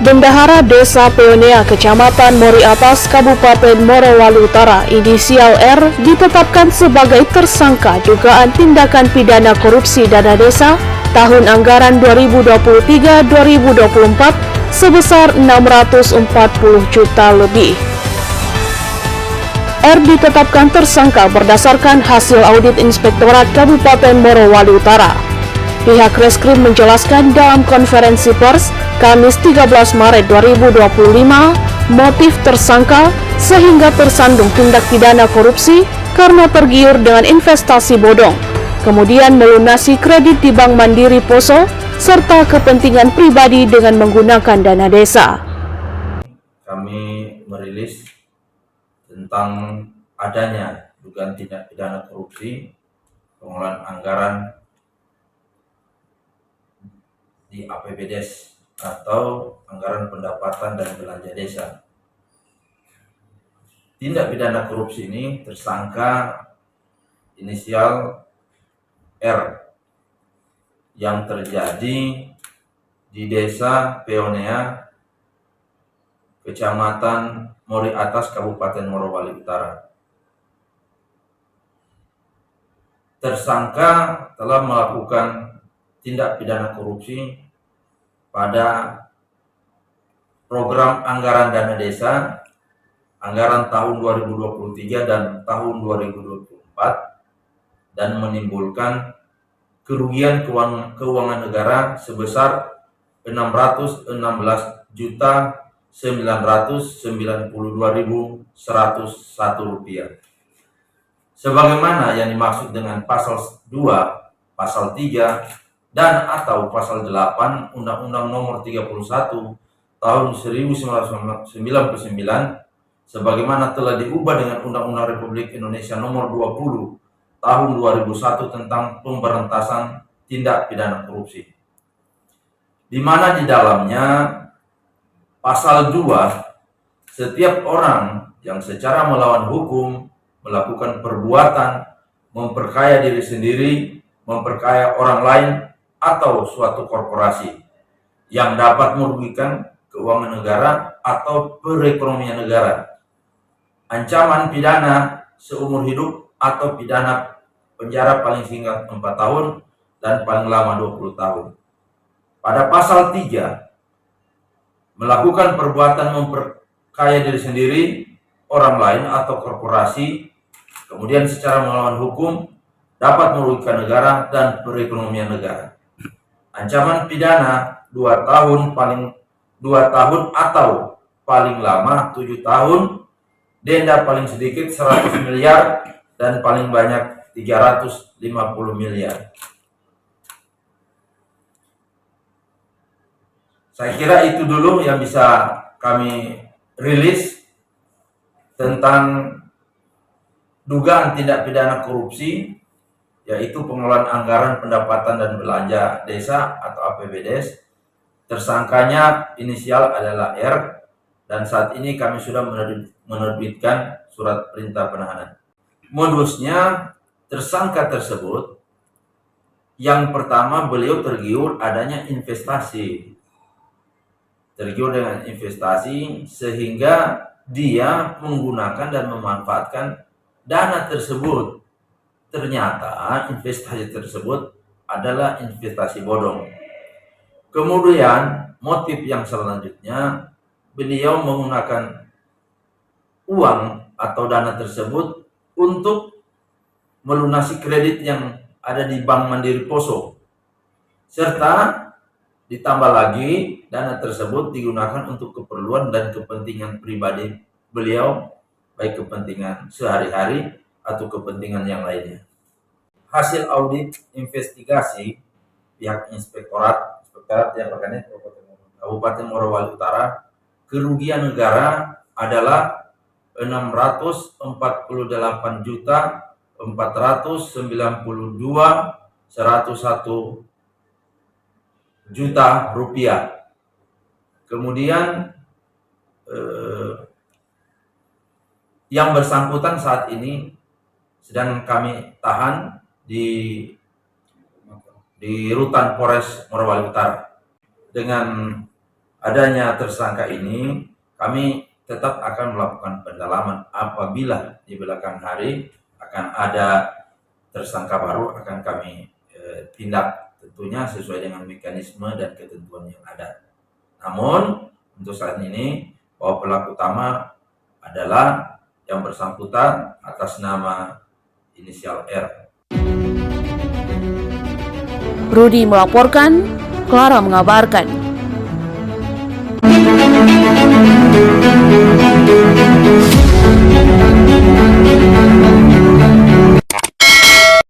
Bendahara Desa Peonea, Kecamatan Mori Atas, Kabupaten Morowali Utara, inisial R, ditetapkan sebagai tersangka dugaan tindakan pidana korupsi dana desa tahun anggaran 2023-2024 sebesar 640 juta lebih. R ditetapkan tersangka berdasarkan hasil audit Inspektorat Kabupaten Morowali Utara. Pihak Reskrim menjelaskan dalam konferensi pers Kamis 13 Maret 2025, motif tersangka sehingga tersandung tindak pidana korupsi karena tergiur dengan investasi bodong, kemudian melunasi kredit di Bank Mandiri Poso, serta kepentingan pribadi dengan menggunakan dana desa. Kami merilis tentang adanya dugaan tindak pidana korupsi pengelolaan anggaran di APBDes atau anggaran pendapatan dan belanja desa. Tindak pidana korupsi ini tersangka inisial R yang terjadi di Desa Peonea, Kecamatan Mori Atas, Kabupaten Morowali Utara. Tersangka telah melakukan tindak pidana korupsi pada program anggaran dana desa anggaran tahun 2023 dan tahun 2024 dan menimbulkan kerugian keuangan negara sebesar 616.992.101 rupiah. Sebagaimana yang dimaksud dengan pasal 2, pasal 3, dan atau pasal 8 Undang-Undang Nomor 31 Tahun 1999 sebagaimana telah diubah dengan Undang-Undang Republik Indonesia Nomor 20 Tahun 2001 tentang pemberantasan tindak pidana korupsi, di mana di dalamnya pasal 2, setiap orang yang secara melawan hukum melakukan perbuatan memperkaya diri sendiri, memperkaya orang lain atau suatu korporasi yang dapat merugikan keuangan negara atau perekonomian negara, ancaman pidana seumur hidup atau pidana penjara paling singkat 4 tahun dan paling lama 20 tahun. Pada pasal 3, melakukan perbuatan memperkaya diri sendiri, orang lain atau korporasi, kemudian secara melawan hukum dapat merugikan negara dan perekonomian negara. Ancaman pidana 2 tahun atau paling lama 7 tahun, denda paling sedikit 100 miliar dan paling banyak 350 miliar. Saya kira itu dulu yang bisa kami rilis tentang dugaan tindak pidana korupsi, yaitu pengelolaan anggaran pendapatan dan belanja desa atau APBDes. Tersangkanya inisial adalah R, dan saat ini kami sudah menerbitkan surat perintah penahanan. Modusnya, tersangka tersebut yang pertama beliau tergiur adanya investasi. Tergiur dengan investasi sehingga dia menggunakan dan memanfaatkan dana tersebut. Ternyata investasi tersebut adalah investasi bodong. Kemudian motif yang selanjutnya, beliau menggunakan uang atau dana tersebut untuk melunasi kredit yang ada di Bank Mandiri Poso, serta ditambah lagi dana tersebut digunakan untuk keperluan dan kepentingan pribadi beliau, baik kepentingan sehari-hari atau kepentingan yang lainnya. Hasil audit investigasi pihak Inspektorat yang berkaitan Kabupaten Morowali Utara, kerugian negara adalah 648.492.101 juta rupiah. Kemudian yang bersangkutan saat ini sedang kami tahan di Rutan Polres Morowali Utara dengan adanya tersangka ini, kami tetap akan melakukan pendalaman. Apabila di belakang hari akan ada tersangka baru, akan kami tindak, tentunya sesuai dengan mekanisme dan ketentuan yang ada. Namun untuk saat ini bahwa pelaku utama adalah yang bersangkutan atas nama inisial R. Rudi melaporkan, Clara mengabarkan.